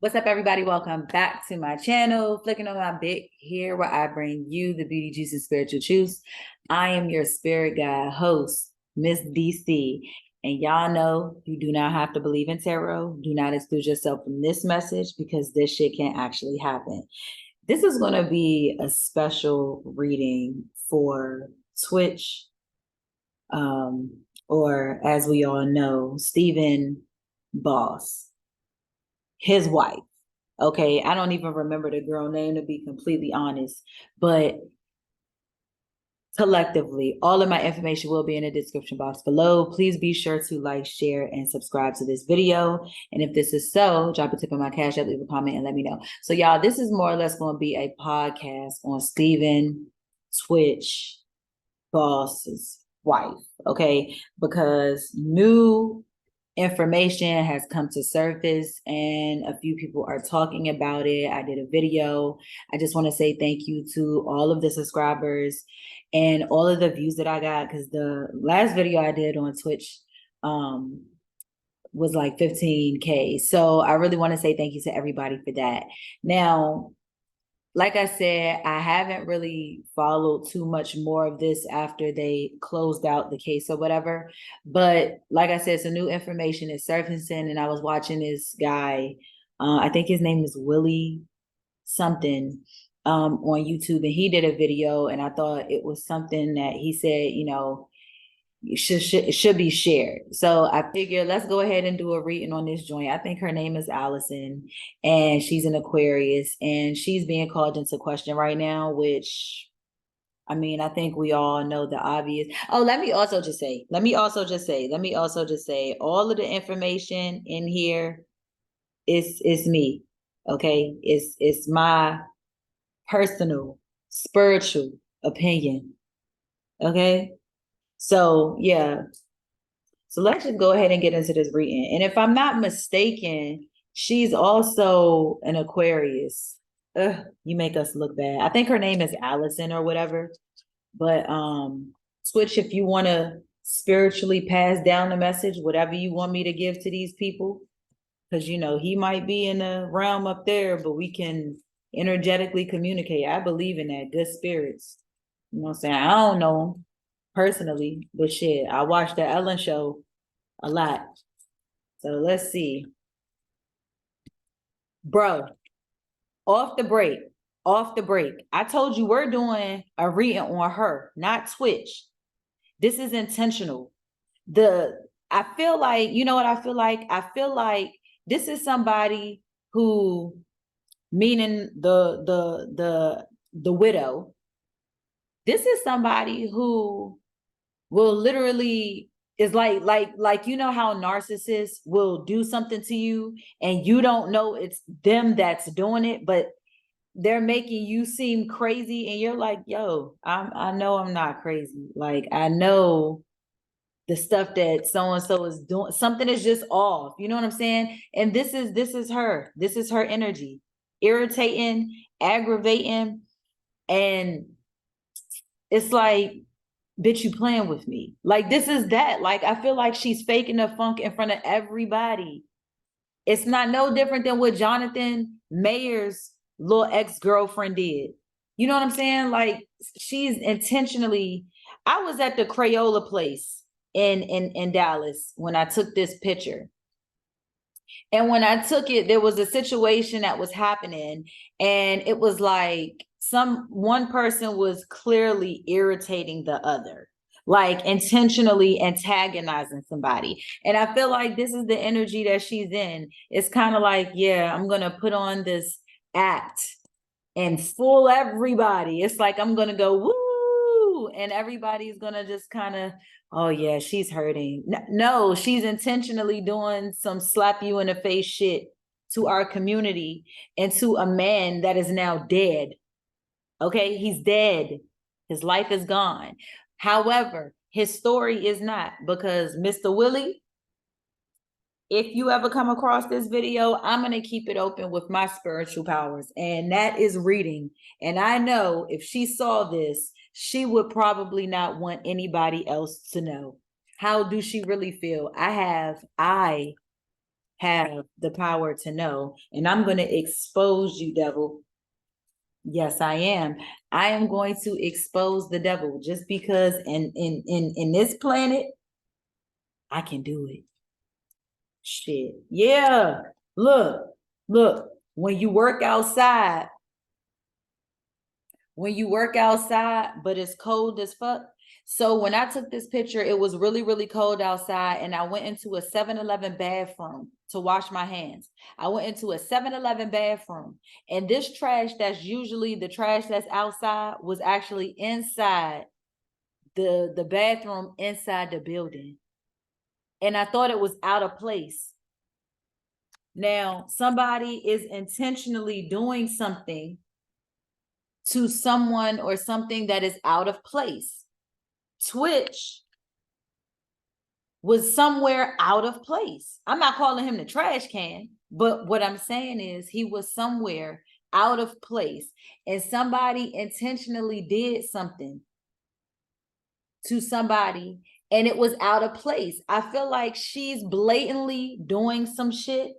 What's up, everybody? Welcome back to my channel. Flicking on my bit here where I bring you the beauty, juice, and spiritual truths. I am your spirit guide host, Miss DC. And y'all know you do not have to believe in tarot. Do not exclude yourself from this message because this shit can't actually happen. This is going to be a special reading for Twitch, or as we all know, Stephen Boss, his wife. Okay, I don't even remember the girl name, to be completely honest, but collectively, all of my information will be in the description box below. Please be sure to like, share, and subscribe to this video. And if this is so, drop a tip on my Cash App, leave a comment, and let me know. So y'all, this is more or less going to be a podcast on Stephen Twitch Boss's wife, okay? Because new information has come to surface and a few people are talking about it. I did a video. I just want to say thank you to all of the subscribers and all of the views that I got, because the last video I did on Twitch was like 15K. So I really want to say thank you to everybody for that. Now, like I said, I haven't really followed too much more of this after they closed out the case or whatever. But like I said, some new information is surfacing, and I was watching this guy. I think his name is Willie something, on YouTube, and he did a video, and I thought it was something that he said, it should be shared. So I figured let's go ahead and do a reading on this joint. I think her name is Allison, and she's an Aquarius, and she's being called into question right now, which I mean, I think we all know the obvious. Oh, let me also just say, all of the information in here is me. Okay. It's my personal spiritual opinion. Okay. So yeah. So let's just go ahead and get into this reading. And if I'm not mistaken, she's also an Aquarius. Ugh, you make us look bad. I think her name is Allison or whatever. But Switch, if you want to spiritually pass down the message, whatever you want me to give to these people, because he might be in the realm up there, but we can energetically communicate. I believe in that. Good spirits. You know what I'm saying? I don't know them personally, but shit, I watched the Ellen show a lot. So let's see. Bro, off the break, I told you we're doing a reading on her, not Twitch. This is intentional. I feel like, you know what I feel like? I feel like this is somebody who, meaning the widow, this is somebody who will literally is like you know how narcissists will do something to you and you don't know it's them that's doing it, but they're making you seem crazy, and you're like, yo, I know I'm not crazy. Like, I know the stuff that so and so is doing, something is just off. You know what I'm saying? And this is her. This is her energy, irritating, aggravating, and it's like, bitch, you playing with me. Like, this is that. Like, I feel like she's faking the funk in front of everybody. It's not no different than what Jonathan Mayer's little ex-girlfriend did. You know what I'm saying? Like, she's intentionally. I was at the Crayola place in Dallas when I took this picture. And when I took it, there was a situation that was happening, and it was like one person was clearly irritating the other, like intentionally antagonizing somebody. And I feel like this is the energy that she's in. It's kind of like, yeah, I'm going to put on this act and fool everybody. It's like, I'm going to go, woo, and everybody's going to just kind of, oh yeah, she's hurting. No, she's intentionally doing some slap you in the face shit to our community and to a man that is now dead. Okay, he's dead. His life is gone. However, his story is not, because Mr. Willie, if you ever come across this video, I'm going to keep it open with my spiritual powers, and that is reading. And I know if she saw this, she would probably not want anybody else to know. How do she really feel? I have the power to know. And I'm going to expose you, devil. Yes, I am. I am going to expose the devil just because in this planet, I can do it. Shit. Yeah. Look, look, when you work outside, but it's cold as fuck. So when I took this picture, it was really, really cold outside, and I went into a 7-Eleven bathroom to wash my hands. I went into a 7-Eleven bathroom, and this trash that's usually the trash that's outside was actually inside the bathroom inside the building. And I thought it was out of place. Now, somebody is intentionally doing something to someone or something that is out of place. Twitch was somewhere out of place. I'm not calling him the trash can, but what I'm saying is he was somewhere out of place, and somebody intentionally did something to somebody and it was out of place. I feel like she's blatantly doing some shit,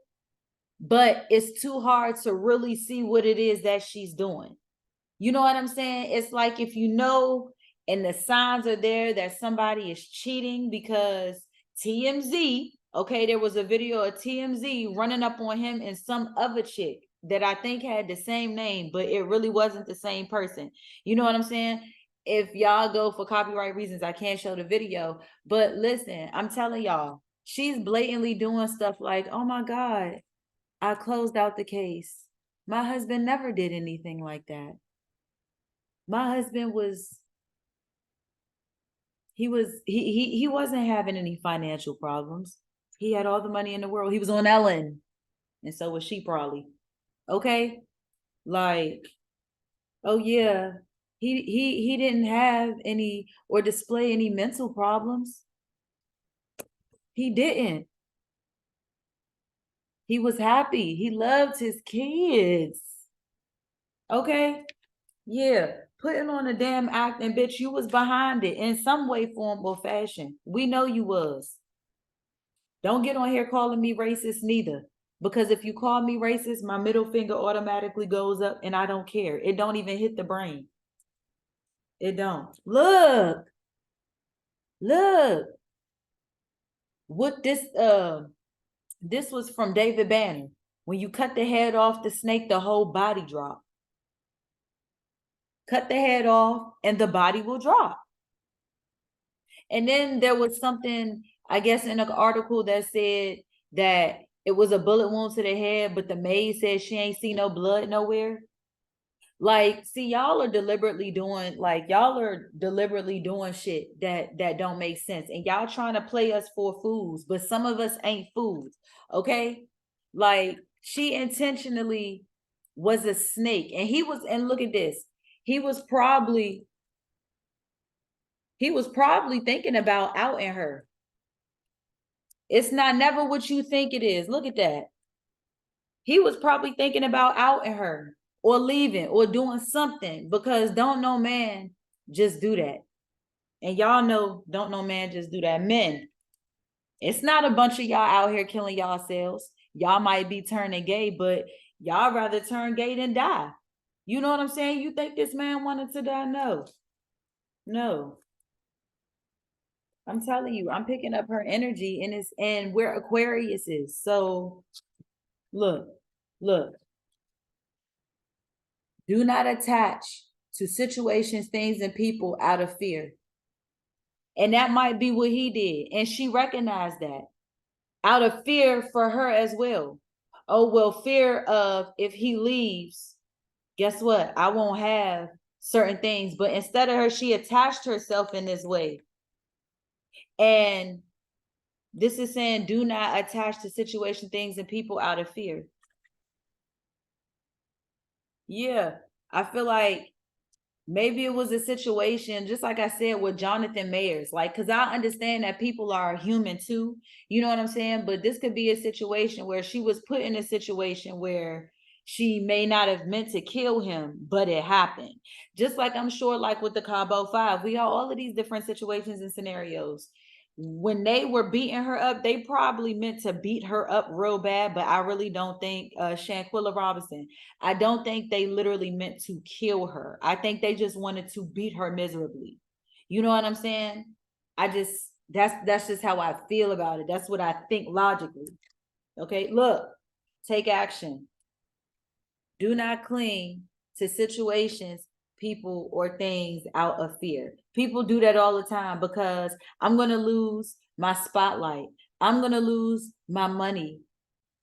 but it's too hard to really see what it is that she's doing. You know what I'm saying? It's like if you know and the signs are there that somebody is cheating, because TMZ, okay, there was a video of TMZ running up on him and some other chick that I think had the same name, but it really wasn't the same person. You know what I'm saying? If y'all go for copyright reasons, I can't show the video. But listen, I'm telling y'all, she's blatantly doing stuff like, oh my God, I closed out the case. My husband never did anything like that. My husband he wasn't having any financial problems. He had all the money in the world. He was on Ellen, and so was she probably. Okay? Like, oh yeah, he didn't have any or display any mental problems. He didn't. He was happy. He loved his kids. Okay? Yeah, putting on a damn act, and bitch, you was behind it in some way, form, or fashion. We know you was. Don't get on here calling me racist neither. Because if you call me racist, my middle finger automatically goes up and I don't care. It don't even hit the brain. It don't. Look. Look. What this was from David Banner. When you cut the head off the snake, the whole body drop. Cut the head off and the body will drop. And then there was something, I guess, in an article that said that it was a bullet wound to the head, but the maid said she ain't see no blood nowhere. Like, see, y'all are deliberately doing shit that don't make sense. And y'all trying to play us for fools, but some of us ain't fools. Okay? Like, she intentionally was a snake. And look at this. He was probably thinking about outing her. It's not never what you think it is. Look at that. He was probably thinking about outing her or leaving or doing something, because don't no man just do that. And y'all know, don't no man just do that. Men, it's not a bunch of y'all out here killing yourselves. Y'all might be turning gay, but y'all rather turn gay than die. You know what I'm saying? You think this man wanted to die? No. I'm telling you, I'm picking up her energy, and where Aquarius is. So look. Do not attach to situations, things, and people out of fear. And that might be what he did. And she recognized that out of fear for her as well. Oh, well, fear of if he leaves, guess what? I won't have certain things. But instead of her, she attached herself in this way. And this is saying, do not attach to situation, things, and people out of fear. Yeah, I feel like maybe it was a situation, just like I said, with Jonathan Mayers, like, because I understand that people are human too, you know what I'm saying? But this could be a situation where she was put in a situation where she may not have meant to kill him, but it happened. Just like I'm sure, like with the Cabo Five, we have all of these different situations and scenarios. when they were beating her up, they probably meant to beat her up real bad, but I really don't think Shanquilla Robinson, I don't think they literally meant to kill her. I think they just wanted to beat her miserably. You know what I'm saying? I just that's just how I feel about it. That's what I think logically. Okay, look, take action. Do not cling to situations, people, or things out of fear. People do that all the time because I'm going to lose my spotlight. I'm going to lose my money.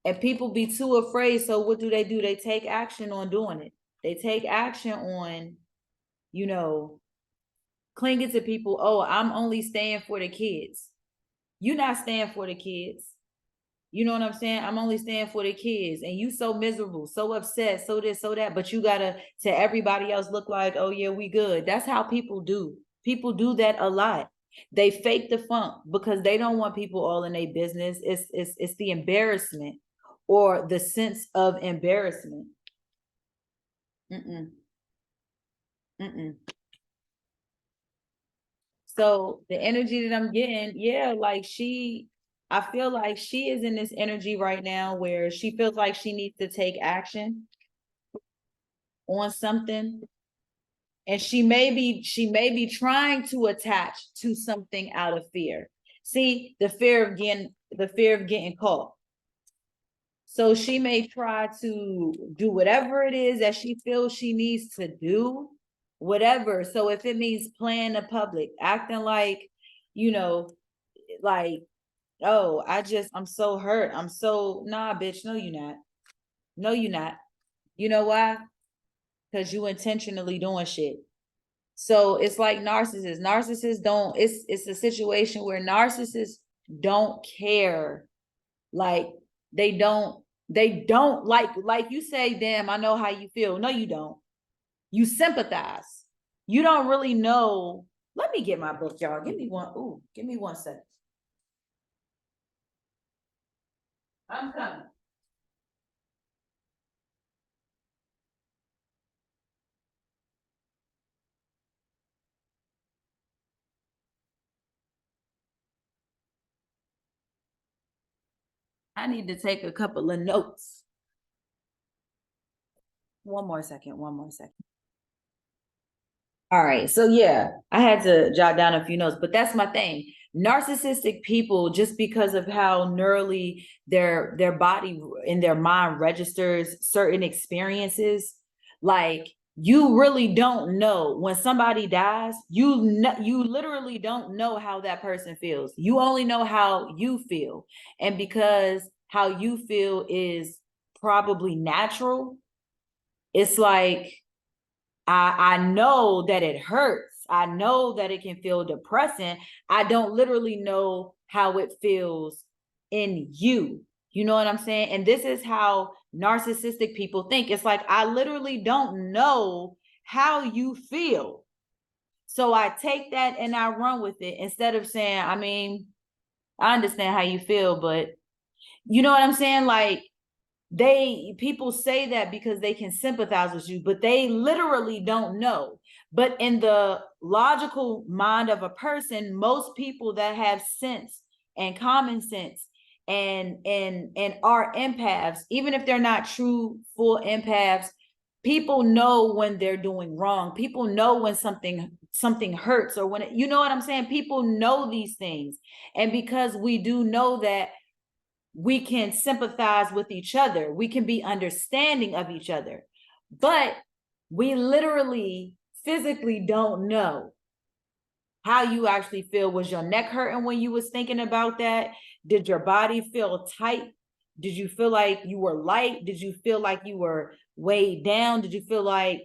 And people be too afraid. So what do? They take action on doing it. They take action on, you know, clinging to people. Oh, I'm only staying for the kids. You're not staying for the kids. You know what I'm saying? I'm only staying for the kids. And you so miserable, so upset, so this, so that, but you gotta to everybody else look like, oh yeah, we good. That's how people do. People do that a lot. They fake the funk because they don't want people all in their business. It's the embarrassment or the sense of embarrassment. Mm-mm, mm-mm. So the energy that I'm getting, yeah, like I feel like she is in this energy right now where she feels like she needs to take action on something. And she may be trying to attach to something out of fear. See, the fear of getting caught. So she may try to do whatever it is that she feels she needs to do, whatever. So if it means playing in public, acting like, you know, like, oh, I'm so hurt. I'm so, nah, bitch, no, you're not. No, you're not. You know why? Because you intentionally doing shit. So it's like narcissists. Narcissists don't, it's a situation where narcissists don't care. Like they don't like you say, damn, I know how you feel. No, you don't. You sympathize. You don't really know. Let me get my book, y'all. Give me one. Ooh, give me 1 second. I'm coming. I need to take a couple of notes. One more second. One more second. All right. So yeah, I had to jot down a few notes, but that's my thing. Narcissistic people, just because of how neurally their body and their mind registers certain experiences, like you really don't know when somebody dies, you literally don't know how that person feels. You only know how you feel. And because how you feel is probably natural, it's like I know that it hurts. I know that it can feel depressing. I don't literally know how it feels in you. You know what I'm saying? And this is how narcissistic people think. It's like, I literally don't know how you feel. So I take that and I run with it instead of saying, I mean, I understand how you feel, but you know what I'm saying? Like, people say that because they can sympathize with you, but they literally don't know. But in the logical mind of a person, most people that have sense and common sense and are empaths, even if they're not true full empaths, people know when they're doing wrong. People know when something hurts, or when you know what I'm saying? People know these things. And because we do know that, we can sympathize with each other. We can be understanding of each other. But we literally physically don't know how you actually feel. Was your neck hurting when you was thinking about that? Did your body feel tight? Did you feel like you were light? Did you feel like you were weighed down? Did you feel like,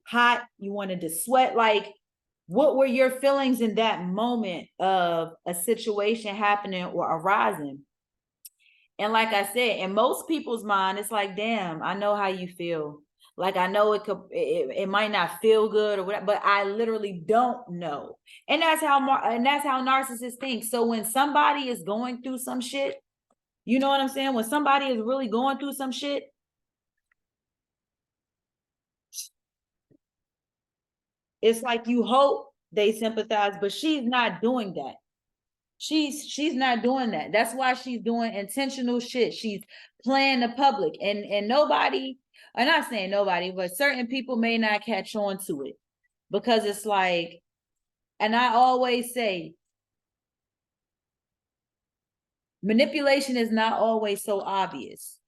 hot? You wanted to sweat? Like, what were your feelings in that moment of a situation happening or arising? And like I said, in most people's mind, it's like, damn, I know how you feel. Like, I know it might not feel good or whatever, but I literally don't know. And that's how narcissists think. So when somebody is going through some shit, you know what I'm saying? When somebody is really going through some shit, it's like you hope they sympathize, but she's not doing that. She's not doing that. That's why she's doing intentional shit. She's playing the public, and nobody, I'm not saying nobody, but certain people may not catch on to it, because it's like, and I always say, manipulation is not always so obvious.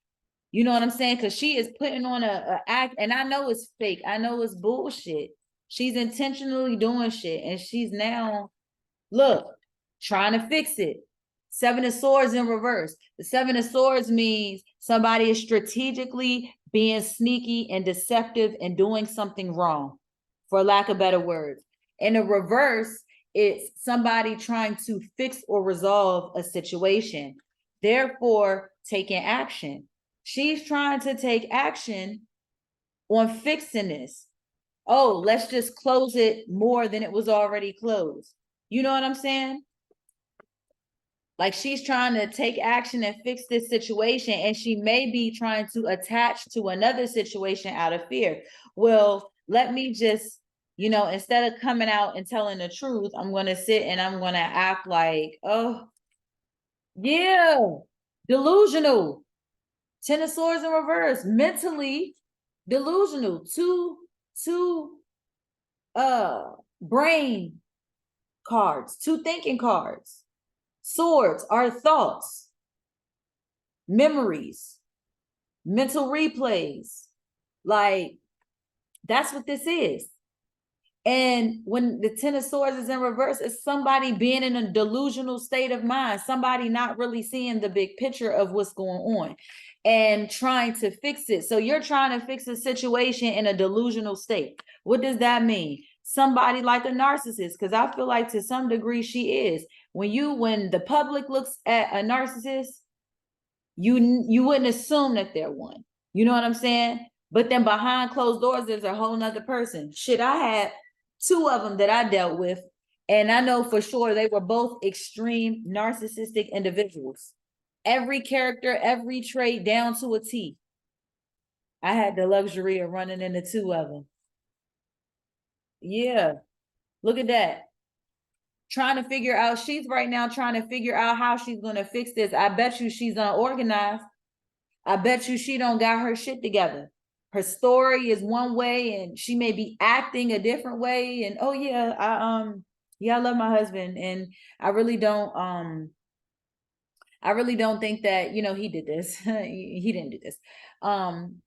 You know what I'm saying? Because she is putting on a act, and I know it's fake. I know it's bullshit. She's intentionally doing shit, and she's now, look, trying to fix it. Seven of Swords in reverse. The Seven of Swords means somebody is strategically being sneaky and deceptive and doing something wrong, for lack of better words. In the reverse, it's somebody trying to fix or resolve a situation, therefore taking action. She's trying to take action on fixing this. Oh, let's just close it more than it was already closed. You know what I'm saying? Like, she's trying to take action and fix this situation, and she may be trying to attach to another situation out of fear. Well, let me just, instead of coming out and telling the truth, I'm going to sit and I'm going to act like, oh, yeah, delusional. Ten of Swords in reverse, mentally delusional. Two brain cards, two thinking cards. Swords are thoughts, memories, mental replays. Like, that's what this is. And when the Ten of Swords is in reverse, it's somebody being in a delusional state of mind, somebody not really seeing the big picture of what's going on and trying to fix it. So you're trying to fix a situation in a delusional state. What does that mean? Somebody like a narcissist, because I feel like to some degree she is. When the public looks at a narcissist, you wouldn't assume that they're one. You know what I'm saying? But then behind closed doors, there's a whole nother person. Shit, I had two of them that I dealt with, and I know for sure they were both extreme narcissistic individuals. Every character, every trait, down to a T. I had the luxury of running into two of them. Yeah, look at that. Trying to figure out, she's right now trying to figure out how she's going to fix this. I bet you she's unorganized. I bet you she don't got her shit together. Her story is one way and she may be acting a different way. And oh yeah, I love my husband, and I really don't think that, he did this. he didn't do this.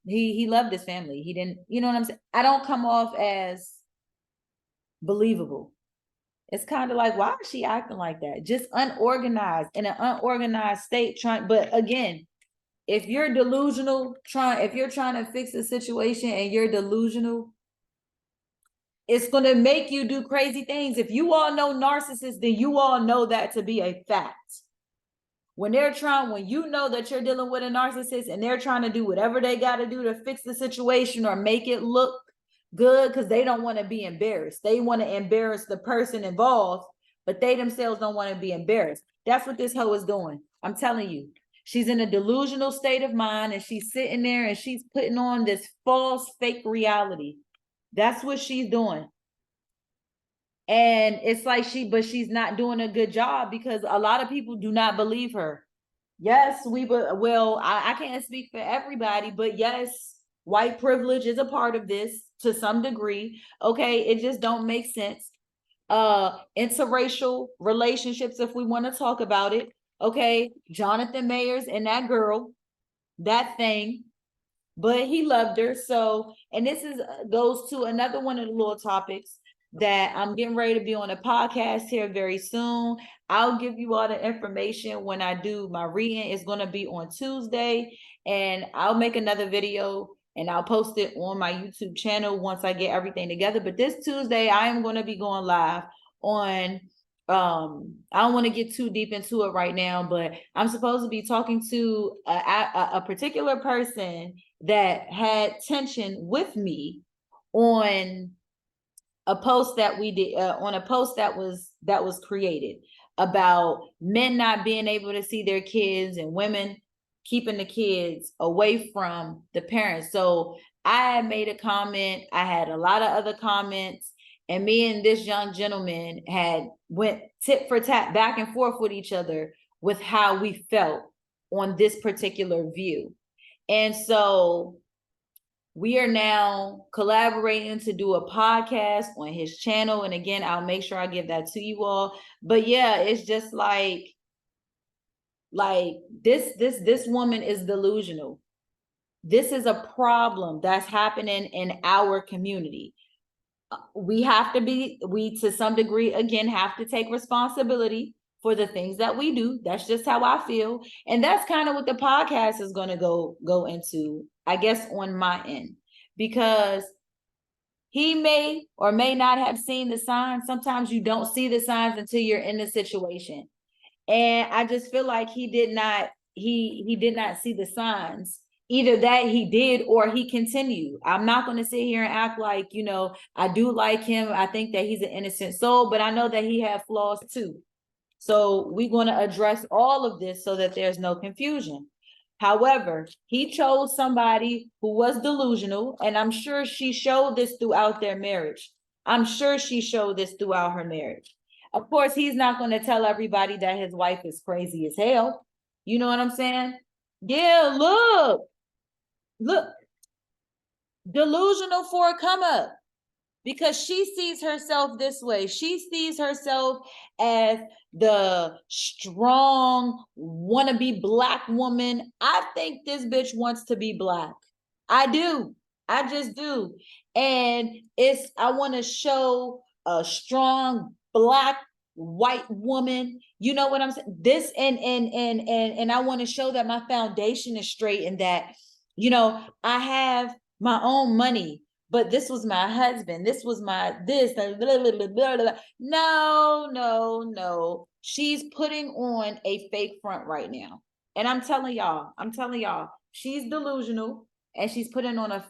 He loved his family. He didn't, you know what I'm saying? I don't come off as believable. It's kind of like, why is she acting like that? Just unorganized, in an unorganized state, but again, if you're delusional, if you're trying to fix a situation and you're delusional, it's going to make you do crazy things. If you all know narcissists, then you all know that to be a fact. When you know that you're dealing with a narcissist and they're trying to do whatever they got to do to fix the situation or make it look good, because they don't want to be embarrassed. They want to embarrass the person involved, but they themselves don't want to be embarrassed. That's what this hoe is doing. I'm telling you. She's in a delusional state of mind, and she's sitting there and she's putting on this false, fake reality. That's what she's doing. And it's like she's not doing a good job, because a lot of people do not believe her. Yes, I can't speak for everybody, but yes, white privilege is a part of this to some degree. Okay, it just don't make sense. Interracial relationships, if we want to talk about it. Okay, Jonathan Mayers and that girl, that thing, but he loved her. So, and this goes to another one of the little topics that I'm getting ready to be on a podcast here very soon. I'll give you all the information when I do my reading. It's going to be on Tuesday, and I'll make another video and I'll post it on my YouTube channel once I get everything together. But this Tuesday, I am going to be going live on, I don't want to get too deep into it right now, but I'm supposed to be talking to a particular person that had tension with me on a post that we did, on a post that was created about men not being able to see their kids and women keeping the kids away from the parents. So I made a comment. I had a lot of other comments, and me and this young gentleman had went tit for tat back and forth with each other with how we felt on this particular view. And so we are now collaborating to do a podcast on his channel. And again, I'll make sure I give that to you all. But yeah, it's just like this woman is delusional. This is a problem that's happening in our community. We to some degree, again, have to take responsibility for the things that we do. That's just how I feel. And that's kind of what the podcast is going to go into, I guess, on my end, because he may or may not have seen the signs. Sometimes you don't see the signs until you're in the situation. And I just feel like he did not see the signs. Either that he did or he continued. I'm not going to sit here and act like, I do like him. I think that he's an innocent soul, but I know that he had flaws too. So we're going to address all of this so that there's no confusion. However, he chose somebody who was delusional, and I'm sure she showed this throughout their marriage. I'm sure she showed this throughout her marriage. Of course, he's not going to tell everybody that his wife is crazy as hell. You know what I'm saying? Yeah, look, delusional for a come up, because she sees herself this way. She sees herself as the strong, wannabe Black woman. I think this bitch wants to be Black. I do. I just do. And I want to show a strong Black white woman. You know what I'm saying? This and I want to show that my foundation is straight, and that, I have my own money. But this was my husband. This was my this. Blah, blah, blah, blah, blah. No. She's putting on a fake front right now. And I'm telling y'all, she's delusional, and she's putting on a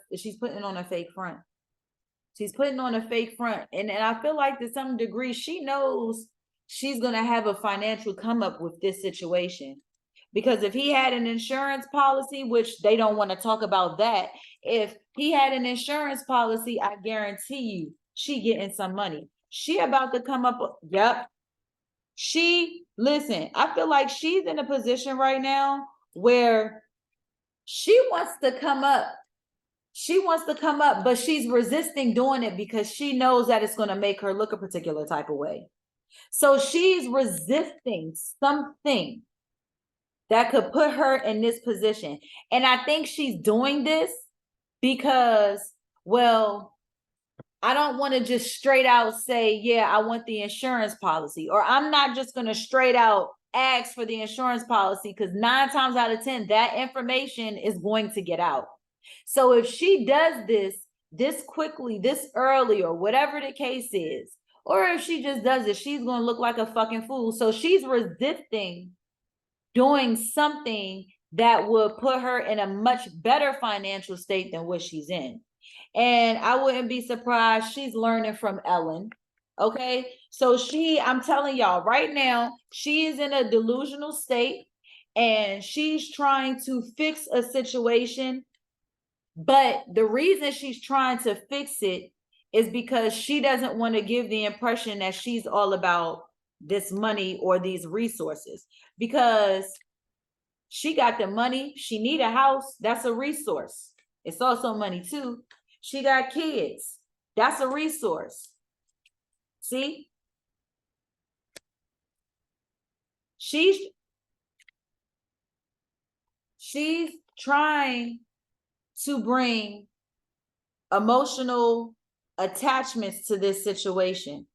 fake front. She's putting on a fake front. And I feel like to some degree, she knows she's going to have a financial come up with this situation. Because if he had an insurance policy, which they don't want to talk about that, if he had an insurance policy, I guarantee you, she getting some money. She about to come up. Yep. Listen, I feel like she's in a position right now where she wants to come up. But she's resisting doing it because she knows that it's going to make her look a particular type of way. So she's resisting something that could put her in this position. And I think she's doing this because, well, I don't want to just straight out say, yeah, I want the insurance policy. Or I'm not just going to straight out ask for the insurance policy, because 9 times out of 10, that information is going to get out. So if she does this quickly, this early, or whatever the case is, or if she just does it, she's going to look like a fucking fool. So she's resisting doing something that would put her in a much better financial state than what she's in. And I wouldn't be surprised she's learning from Ellen. Okay. So I'm telling y'all right now, she is in a delusional state, and she's trying to fix a situation. But the reason she's trying to fix it is because she doesn't want to give the impression that she's all about this money or these resources, because she got the money. She need a house. That's a resource. It's also money too. She got kids. That's a resource. See? She's trying to bring emotional attachments to this situation.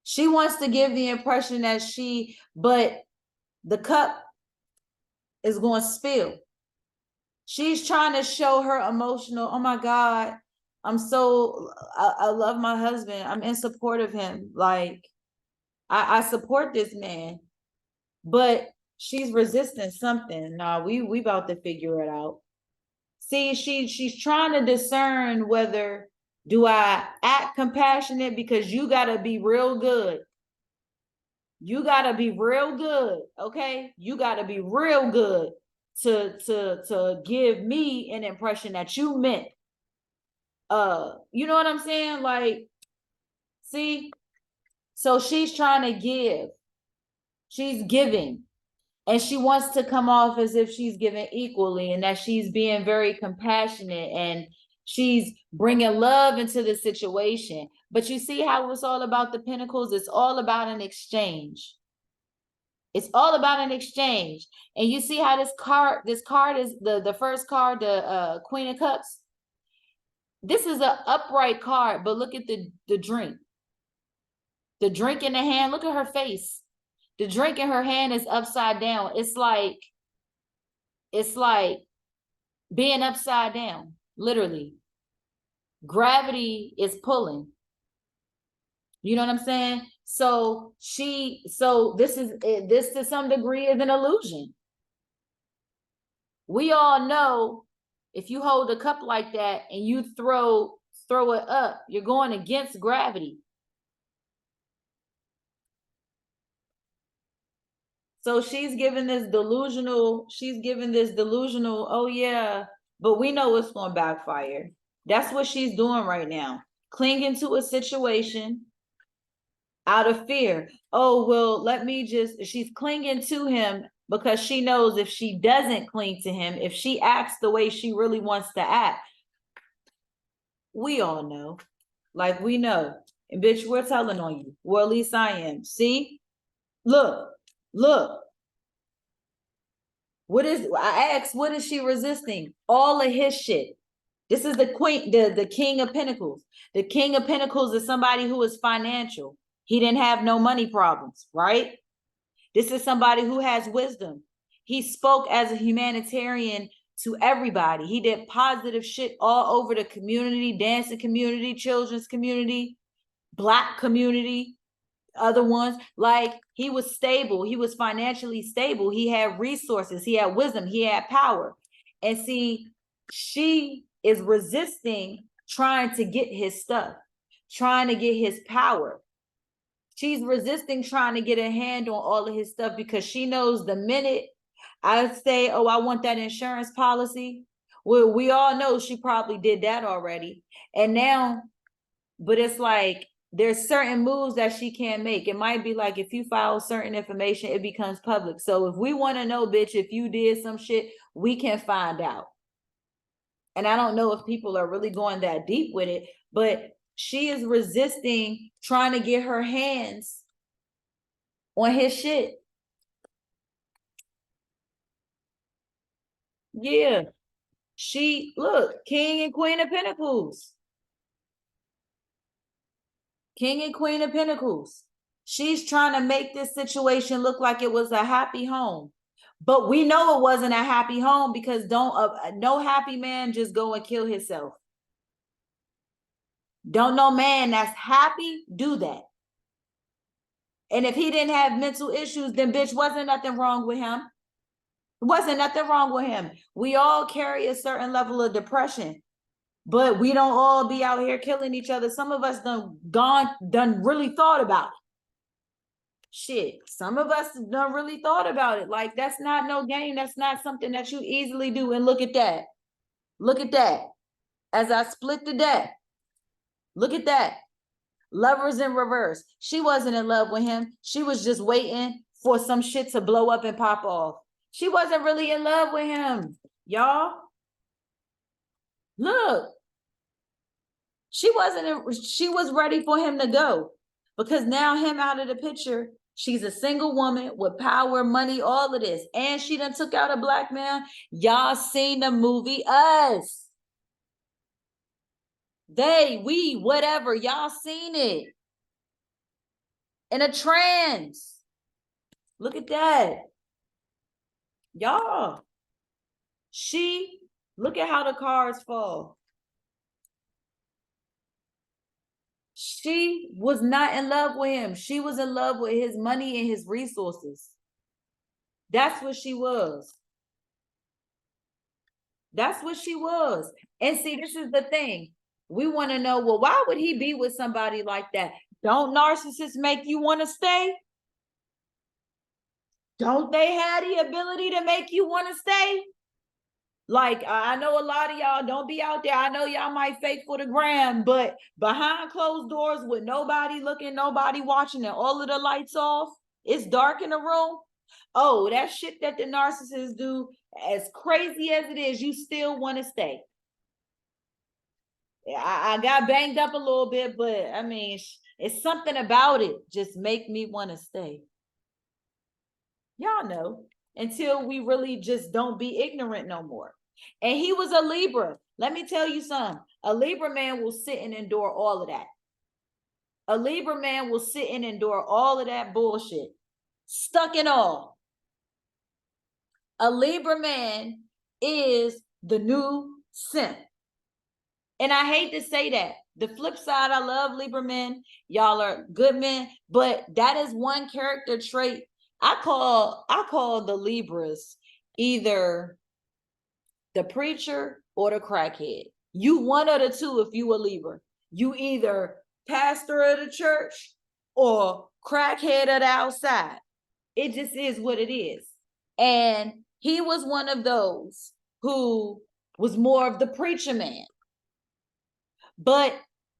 She wants to give the impression that but the cup is going to spill. She's trying to show her emotional, oh my God, I love my husband. I'm in support of him. Like, I support this man. But she's resisting something. Nah, we about to figure it out. See, she's trying to discern whether, do I act compassionate? Because you got to be real good. You got to be real good, okay? You got to be real good to give me an impression that you meant. You know what I'm saying? Like, See? So she's trying to give. She's giving. And she wants to come off as if she's giving equally and that she's being very compassionate and she's bringing love into the situation. But you see how it's all about the pentacles? It's all about an exchange. It's all about an exchange. And you see how this card is the first card, the Queen of Cups. This is an upright card, but look at the drink. The drink in the hand, look at her face. The drink in her hand is upside down. It's like being upside down, literally. Gravity is pulling. You know what I'm saying? So this to some degree is an illusion. We all know if you hold a cup like that and you throw it up, you're going against gravity. So she's giving this delusional, oh yeah, but we know it's going to backfire. That's what she's doing right now. Clinging to a situation out of fear. Oh, well, she's clinging to him because she knows if she doesn't cling to him, if she acts the way she really wants to act, we all know. Like we know. And bitch, we're telling on you. Well, at least I am. See? Look. I asked, what is she resisting? All of his shit. This is the queen, the King of Pentacles. The King of Pentacles is somebody who is financial. He didn't have no money problems, right? This is somebody who has wisdom. He spoke as a humanitarian to everybody. He did positive shit all over the community, dancing community, children's community, Black community, other ones. Like, he was stable. He was financially stable. He had resources. He had wisdom. He had power. And see, she is resisting trying to get his stuff, trying to get his power. She's resisting trying to get a hand on all of his stuff because she knows the minute I say, oh, I want that insurance policy, well, we all know she probably did that already. And now, but it's like, there's certain moves that she can't make. It might be like, if you file certain information, it becomes public. So if we want to know, bitch, if you did some shit, we can find out. And I don't know if people are really going that deep with it, but she is resisting trying to get her hands on his shit. Yeah. Look, King and Queen of Pentacles. King and Queen of Pentacles. She's trying to make this situation look like it was a happy home. But we know it wasn't a happy home because no happy man just go and kill himself. Don't no man that's happy do that. And if he didn't have mental issues, then bitch, wasn't nothing wrong with him. Wasn't nothing wrong with him. We all carry a certain level of depression, but we don't all be out here killing each other. Some of us done really thought about it. Shit, some of us done really thought about it. Like, that's not no game. That's not something that you easily do. And look at that. Look at that. As I split the deck, look at that. Lovers in reverse. She wasn't in love with him. She was just waiting for some shit to blow up and pop off. She wasn't really in love with him, y'all. Look. She was ready for him to go because now him out of the picture. She's a single woman with power, money, all of this. And she done took out a Black man. Y'all seen the movie Us. We, whatever. Y'all seen it. In a trance. Look at that. Y'all. Look at how the cards fall. She was not in love with him. She was in love with his money and his resources. That's what she was. That's what she was. And see, this is the thing. We want to know, well, why would he be with somebody like that? Don't narcissists make you want to stay? Don't they have the ability to make you want to stay? Like, I know a lot of y'all don't be out there. I know y'all might fake for the gram, but behind closed doors with nobody looking, nobody watching, and all of the lights off, it's dark in the room. Oh, that shit that the narcissists do, as crazy as it is, you still want to stay. I got banged up a little bit, but I mean, it's something about it just make me want to stay. Y'all know, until we really just don't be ignorant no more. And he was a Libra. Let me tell you something. A Libra man will sit and endure all of that. A Libra man will sit and endure all of that bullshit. Stuck in all. A Libra man is the new simp. And I hate to say that. The flip side, I love Libra men. Y'all are good men, but that is one character trait. I call the Libras either the preacher or the crackhead. You one of the two if you a Libra. You either pastor of the church or crackhead of the outside. It just is what it is. And he was one of those who was more of the preacher man. But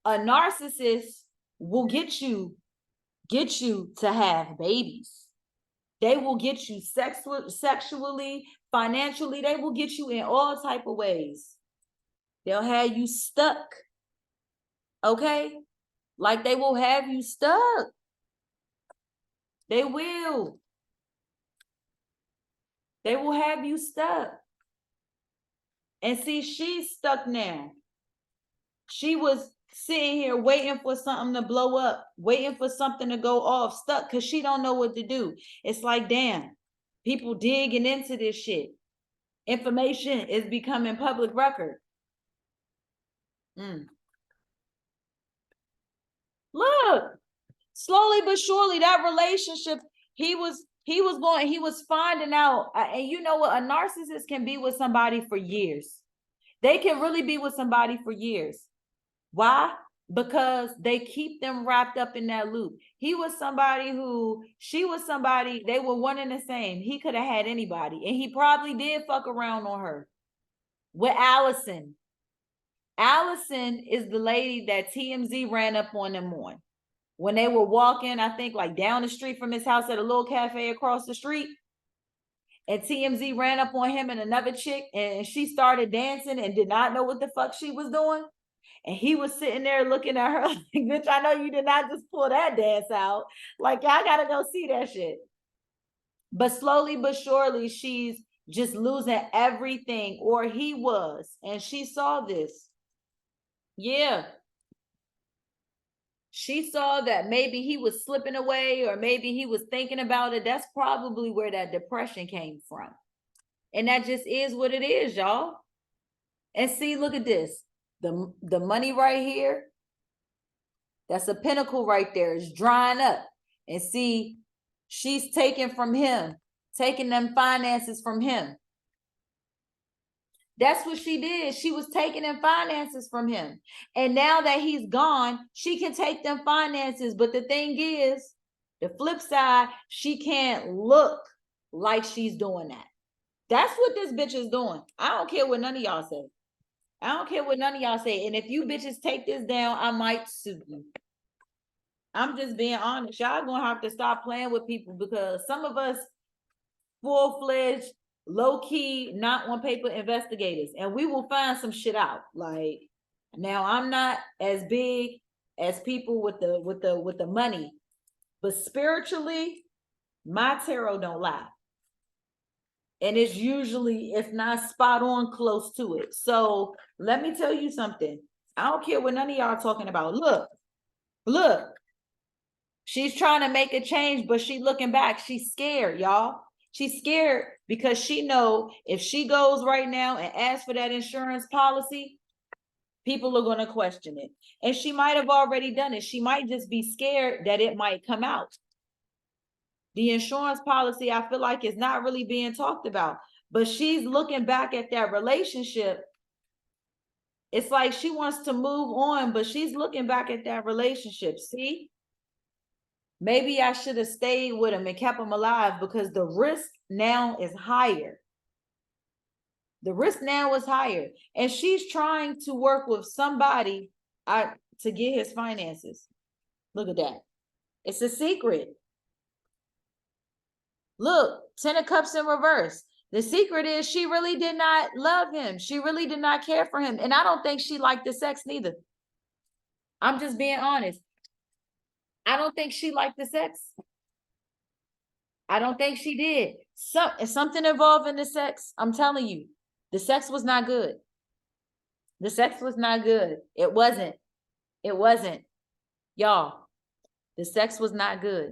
a narcissist will get you to have babies. They will get you sexually, financially. They will get you in all type of ways. They'll have you stuck. Okay? Like they will have you stuck. They will. They will have you stuck. And see, she's stuck now. She was sitting here waiting for something to blow up, waiting for something to go off, stuck because she don't know what to do. It's like, damn, people digging into this shit. Information is becoming public record. Look, slowly but surely, that relationship, he was finding out, and you know what, a narcissist can be with somebody for years. They can really be with somebody for years. Why? Because they keep them wrapped up in that loop. She was somebody, they were one and the same. He could have had anybody, and he probably did fuck around on her. With Allison. Allison is the lady that TMZ ran up on them on. When they were walking, I think like down the street from his house at a little cafe across the street. And TMZ ran up on him and another chick, and she started dancing and did not know what the fuck she was doing. And he was sitting there looking at her like, bitch, I know you did not just pull that dance out. Like, I gotta go see that shit. But slowly but surely, she's just losing everything, or he was. And she saw this. Yeah. She saw that maybe he was slipping away, or maybe he was thinking about it. That's probably where that depression came from. And that just is what it is, y'all. And see, look at this. The money right here, that's a pinnacle right there. It's drying up. And see, she's taking from him, taking them finances from him. That's what she did. She was taking them finances from him. And now that he's gone, she can take them finances. But the thing is, the flip side, she can't look like she's doing that. That's what this bitch is doing. I don't care what none of y'all say. I don't care what none of y'all say. And if you bitches take this down, I might sue you. I'm just being honest. Y'all gonna have to stop playing with people, because some of us full-fledged, low-key, not on paper investigators, and we will find some shit out. Like, now I'm not as big as people with the money, but spiritually, my tarot don't lie. And it's usually, if not spot on, close to it. So let me tell you something. I don't care what none of y'all talking about. Look. She's trying to make a change, but she looking back. She's scared, y'all. She's scared because she know if she goes right now and asks for that insurance policy, people are going to question it. And she might have already done it. She might just be scared that it might come out. The insurance policy, I feel like, is not really being talked about, but she's looking back at that relationship. It's like she wants to move on, but she's looking back at that relationship. See, maybe I should have stayed with him and kept him alive, because the risk now is higher. The risk now is higher. And she's trying to work with somebody to get his finances. Look at that. It's a secret. Look, 10 of Cups in reverse. The secret is she really did not love him. She really did not care for him. And I don't think she liked the sex neither. I'm just being honest. I don't think she liked the sex. I don't think she did. Something involved in the sex. I'm telling you, the sex was not good. The sex was not good. It wasn't. It wasn't. Y'all, the sex was not good.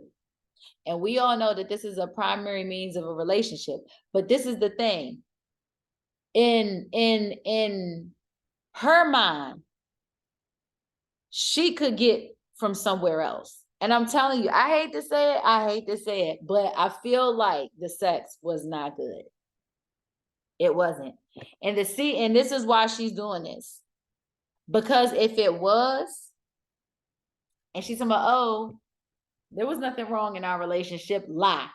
And we all know that this is a primary means of a relationship. But this is the thing. In her mind, she could get from somewhere else. And I'm telling you, I hate to say it, but I feel like the sex was not good. It wasn't. And this is why she's doing this. Because if it was, and she's talking about, oh, there was nothing wrong in our relationship, lie.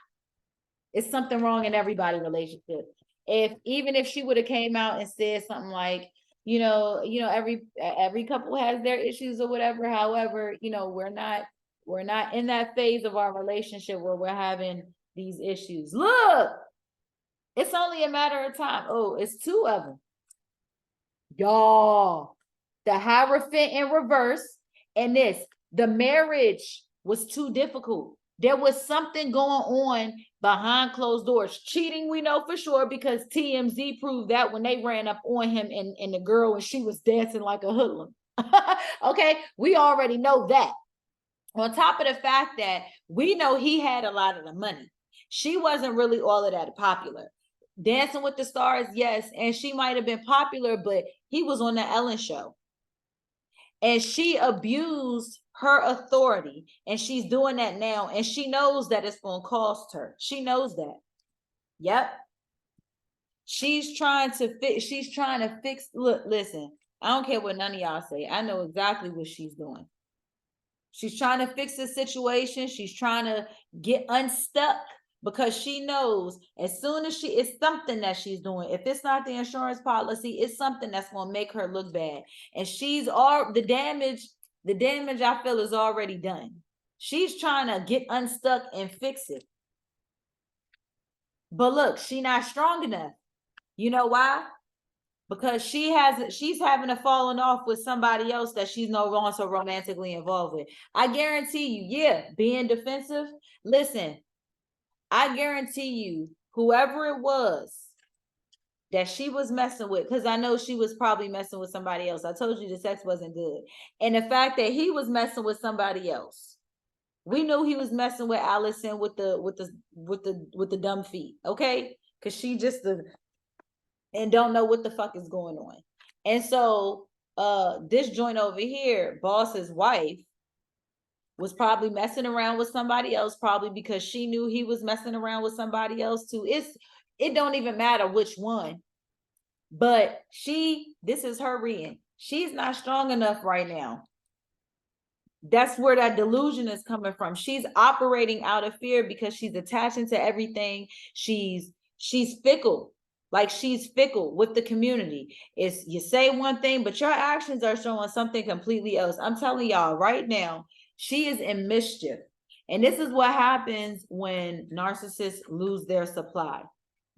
It's something wrong in everybody's relationship. Even if she would have came out and said something like, every couple has their issues or whatever. However, we're not in that phase of our relationship where we're having these issues. Look, it's only a matter of time. Oh, it's two of them. Y'all, the Hierophant in reverse and the marriage was too difficult. There was something going on behind closed doors. Cheating, we know for sure, because TMZ proved that when they ran up on him and the girl and she was dancing like a hoodlum. Okay, we already know that. On top of the fact that we know he had a lot of the money. She wasn't really all of that popular. Dancing with the Stars, yes, and she might have been popular, but he was on the Ellen show. And she abused her authority, and she's doing that now, and she knows that it's going to cost her. She knows that. Yep. She's trying to fix. Look, listen, I don't care what none of y'all say. I know exactly what she's doing. She's trying to fix the situation. She's trying to get unstuck, because she knows as soon as it's something that she's doing. If it's not the insurance policy, it's something that's going to make her look bad. And the damage I feel is already done. She's trying to get unstuck and fix it. But look, she's not strong enough. You know why? Because she's having a falling off with somebody else that she's no longer so romantically involved with. I guarantee you, yeah, being defensive. Listen, I guarantee you, whoever it was that she was messing with, because I know she was probably messing with somebody else. I told you the sex wasn't good. And the fact that he was messing with somebody else. We knew he was messing with Allison with the dumb feet, okay? Because she just and don't know what the fuck is going on. And so this joint over here, Boss's wife, was probably messing around with somebody else, probably because she knew he was messing around with somebody else too. It don't even matter which one. But this is her reading. She's not strong enough right now. That's where that delusion is coming from. She's operating out of fear because she's attaching to everything. She's fickle. Like, she's fickle with the community. It's you say one thing, but your actions are showing something completely else. I'm telling y'all right now, she is in mischief. And this is what happens when narcissists lose their supply.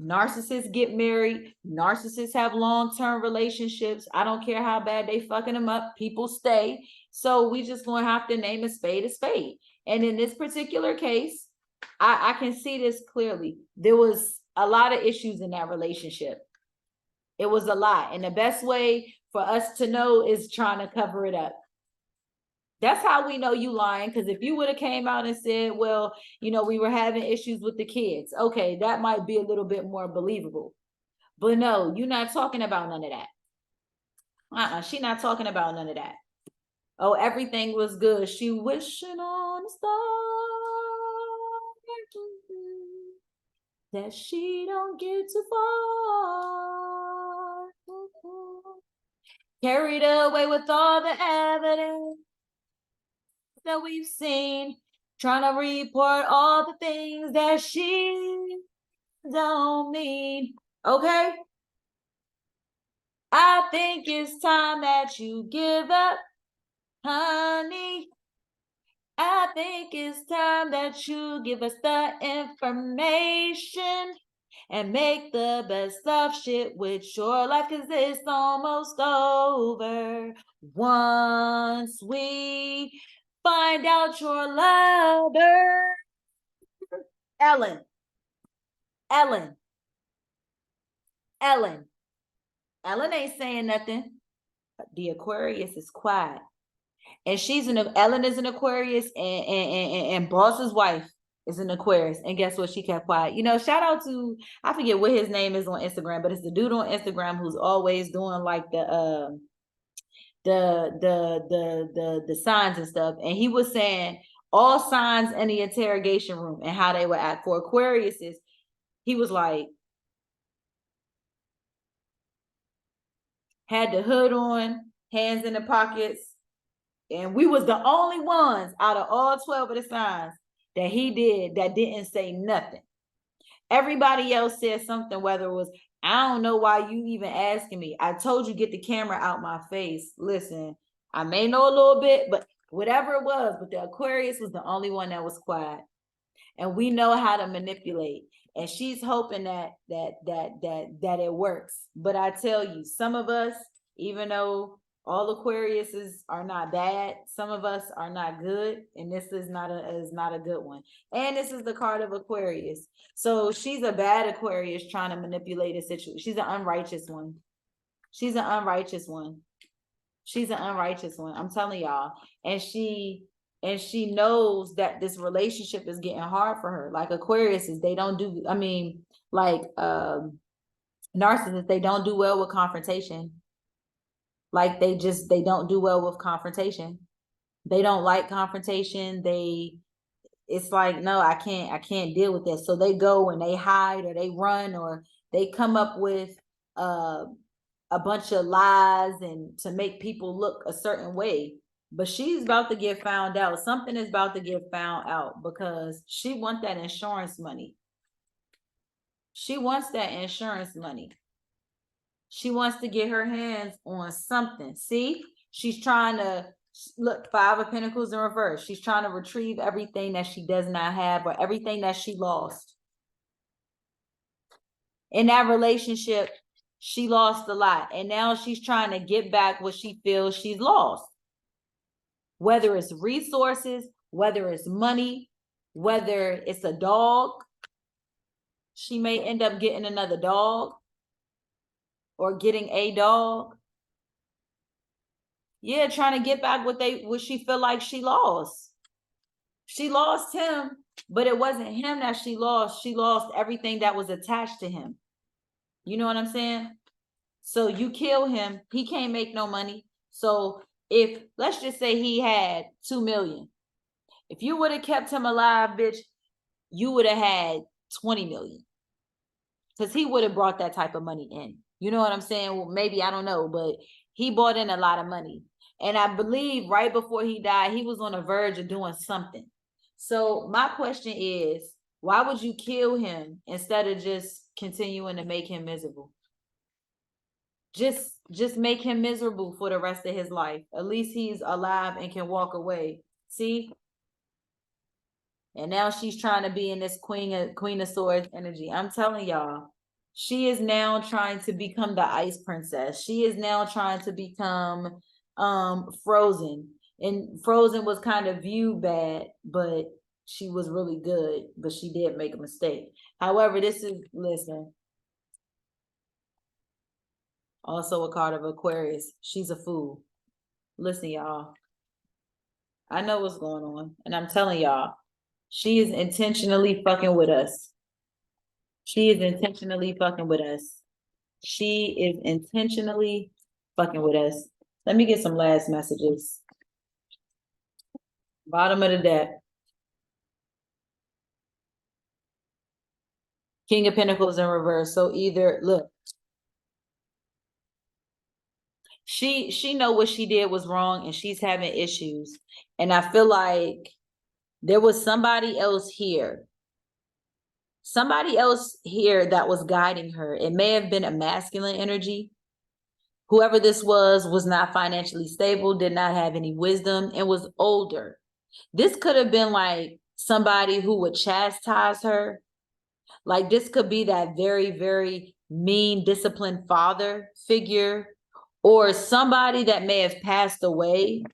Narcissists get married. Narcissists have long-term relationships. I don't care how bad they fucking them up. People stay. So we just going to have to name a spade a spade. And in this particular case, I can see this clearly. There was a lot of issues in that relationship. It was a lot. And the best way for us to know is trying to cover it up. That's how we know you lying. Because if you would have came out and said, well, we were having issues with the kids. Okay, that might be a little bit more believable. But no, you're not talking about none of that. She's not talking about none of that. Oh, everything was good. She wishing on a star that she don't get too far. Carried away with all the evidence that we've seen, trying to report all the things that she don't mean. Okay? think it's time that you give up, honey. I think it's time that you give us the information and make the best of shit with your life, because it's almost over once we find out your lover. Ellen. Ellen ain't saying nothing. The Aquarius is quiet. And Ellen is an Aquarius, and Boss's wife is an Aquarius. And guess what? She kept quiet. You know, shout out to, I forget what his name is on Instagram, but it's the dude on Instagram who's always doing like the signs and stuff. And he was saying all signs in the interrogation room and how they would act. For Aquariuses, he was like, had the hood on, hands in the pockets. And we was the only ones out of all 12 of the signs that he did that didn't say nothing. Everybody else said something, whether it was, I don't know why you even asking me. I told you, get the camera out my face. Listen, I may know a little bit, but whatever it was, but the Aquarius was the only one that was quiet. And we know how to manipulate. And she's hoping that it works. But I tell you, some of us, even though all Aquariuses are not bad, some of us are not good, and this is not a good one. And this is the card of Aquarius. So she's a bad Aquarius trying to manipulate a situation. She's an unrighteous one. She's an unrighteous one. She's an unrighteous one. I'm telling y'all. And she knows that this relationship is getting hard for her. Like Aquariuses, they don't do, I mean, like narcissists, they don't do well with confrontation. Like they don't do well with confrontation. They don't like confrontation. It's like, no, I can't deal with this. So they go and they hide, or they run, or they come up with a bunch of lies and to make people look a certain way. But she's about to get found out. Something is about to get found out, because she wants that insurance money. She wants that insurance money. She wants to get her hands on something. See, she's trying to, look, 5 of Pentacles in reverse. She's trying to retrieve everything that she does not have, or everything that she lost. In that relationship, she lost a lot. And now she's trying to get back what she feels she's lost. Whether it's resources, whether it's money, whether it's a dog. She may end up getting another dog, or getting a dog. Yeah, trying to get back what she feel like she lost. She lost him, but it wasn't him that she lost. She lost everything that was attached to him. You know what I'm saying? So you kill him, he can't make no money. So if, let's just say he had 2 million. If you would have kept him alive, bitch, you would have had 20 million. Because he would have brought that type of money in. You know what I'm saying? Well, maybe, I don't know, but he brought in a lot of money. And I believe right before he died, he was on the verge of doing something. So my question is, why would you kill him instead of just continuing to make him miserable? Just make him miserable for the rest of his life. At least he's alive and can walk away. See? And now she's trying to be in this Queen of Swords energy. I'm telling y'all, she is now trying to become the Ice Princess. She is now trying to become Frozen. And Frozen was kind of viewed bad, but she was really good. But she did make a mistake. However, listen. Also a card of Aquarius. She's a fool. Listen, y'all. I know what's going on. And I'm telling y'all, she is intentionally fucking with us. She is intentionally fucking with us. She is intentionally fucking with us. Let me get some last messages. Bottom of the deck. King of Pentacles in reverse. So either, look. She know what she did was wrong, and she's having issues. And I feel like there was somebody else here. Somebody else here that was guiding her. It may have been a masculine energy Whoever this was not financially stable, did not have any wisdom, and was older. This could have been like somebody who would chastise her. Like this could be that very, very mean, disciplined father figure, or somebody that may have passed away.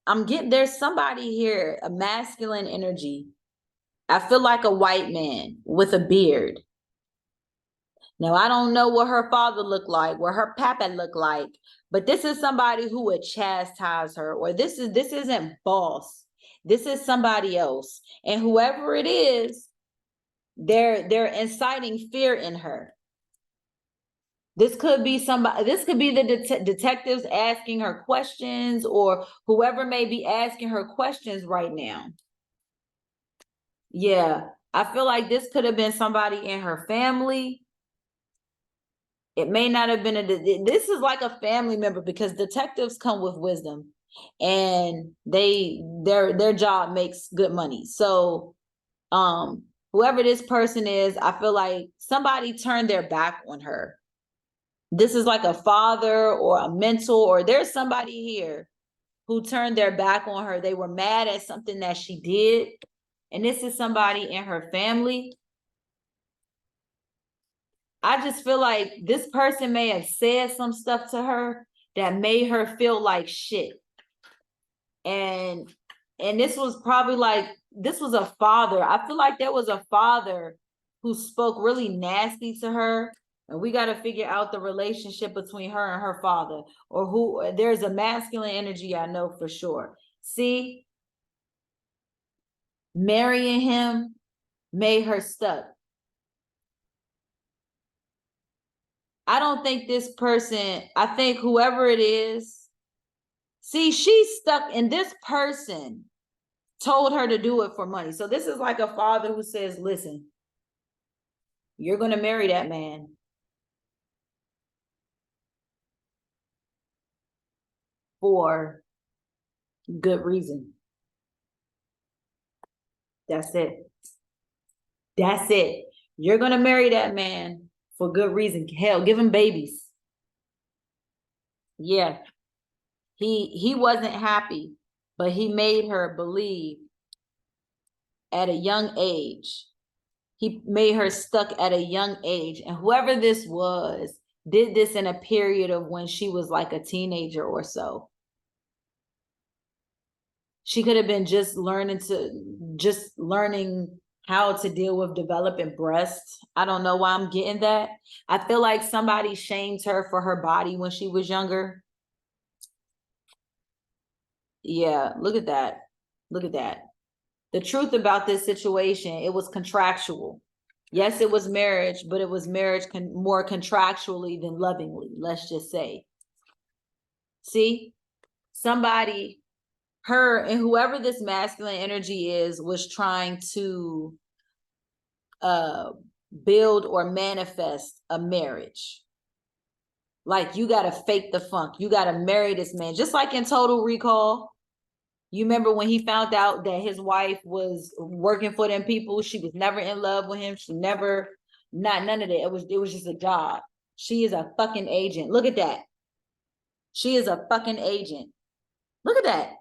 There's somebody here, a masculine energy. I feel like a white man with a beard. Now, I don't know what her father looked like, what her papa looked like, but this is somebody who would chastise her, or this isn't boss. This is somebody else. And whoever it is, they're inciting fear in her. This could be somebody, this could be the detectives asking her questions, or whoever may be asking her questions right now. Yeah, I feel like this could have been somebody in her family. It may not have been this is like a family member, because detectives come with wisdom, and their job makes good money. So whoever this person is, I feel like somebody turned their back on her. This is like a father or a mentor, or there's somebody here who turned their back on her. They were mad at something that she did. And this is somebody in her family. I just feel like this person may have said some stuff to her that made her feel like shit. And this was probably like, this was a father. I feel like there was a father who spoke really nasty to her. And we got to figure out the relationship between her and her father, or who. There's a masculine energy, I know for sure. See, marrying him made her stuck. I don't think this person, I think whoever it is, see, she's stuck, and this person told her to do it for money. So this is like a father who says, listen, you're going to marry that man for good reason. That's it. That's it. You're going to marry that man for good reason. Hell, give him babies. Yeah. He wasn't happy, but he made her believe at a young age. He made her stuck at a young age. And whoever this was did this in a period of when she was like a teenager or so. She could have been just learning how to deal with developing breasts. I don't know why I'm getting that. I feel like somebody shamed her for her body when she was younger. Yeah, look at that. Look at that. The truth about this situation, it was contractual. Yes, it was marriage, but it was marriage more contractually than lovingly, let's just say. See, somebody, her and whoever this masculine energy is, was trying to build or manifest a marriage. Like, you got to fake the funk. You got to marry this man. Just like in Total Recall. You remember when he found out that his wife was working for them people? She was never in love with him. She never, none of that. It was just a job. She is a fucking agent. Look at that. She is a fucking agent. Look at that.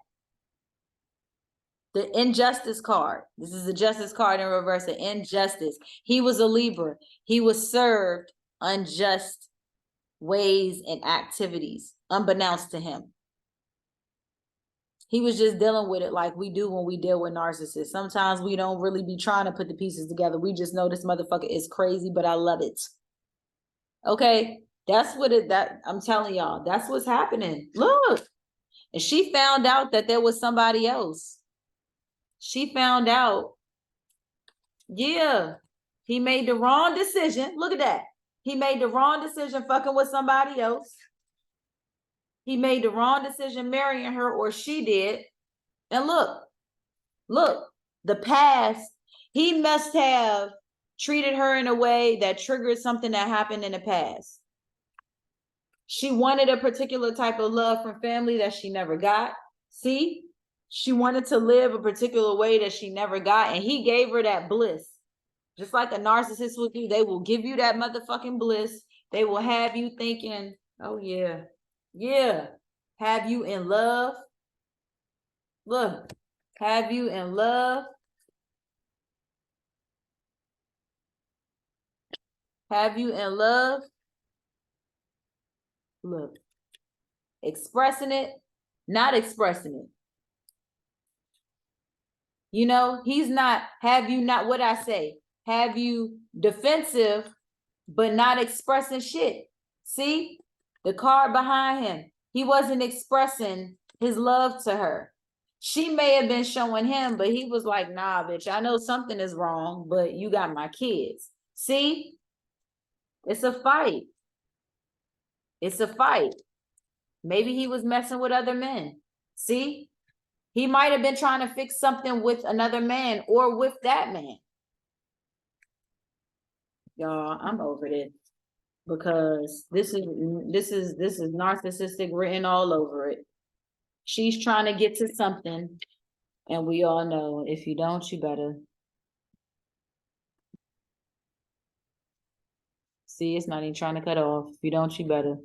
The injustice card. This is the justice card in reverse, the injustice. He was a Libra. He was served unjust ways and activities, unbeknownst to him. He was just dealing with it like we do when we deal with narcissists. Sometimes we don't really be trying to put the pieces together. We just know this motherfucker is crazy, but I love it. Okay, that's what I'm telling y'all, that's what's happening. Look, and she found out that there was somebody else. She found out, yeah, he made the wrong decision. Look at that. He made the wrong decision fucking with somebody else. He made the wrong decision marrying her, or she did. And look, the past, he must have treated her in a way that triggered something that happened in the past. She wanted a particular type of love from family that she never got. See, she wanted to live a particular way that she never got, and he gave her that bliss. Just like a narcissist will do, they will give you that motherfucking bliss. They will have you thinking, oh yeah, yeah. Have you in love. Look, have you in love. Have you in love. Look, expressing it, not expressing it. You know, he's not, have you not, what I say, have you defensive, but not expressing shit. See, the card behind him, he wasn't expressing his love to her. She may have been showing him, but he was like, nah, bitch, I know something is wrong, but you got my kids. See, it's a fight. It's a fight. Maybe he was messing with other men. See, he might have been trying to fix something with another man or with that man. Y'all, I'm over this because this is narcissistic written all over it. She's trying to get to something, and we all know if you don't, you better. See, it's not even trying to cut off. If you don't, you better.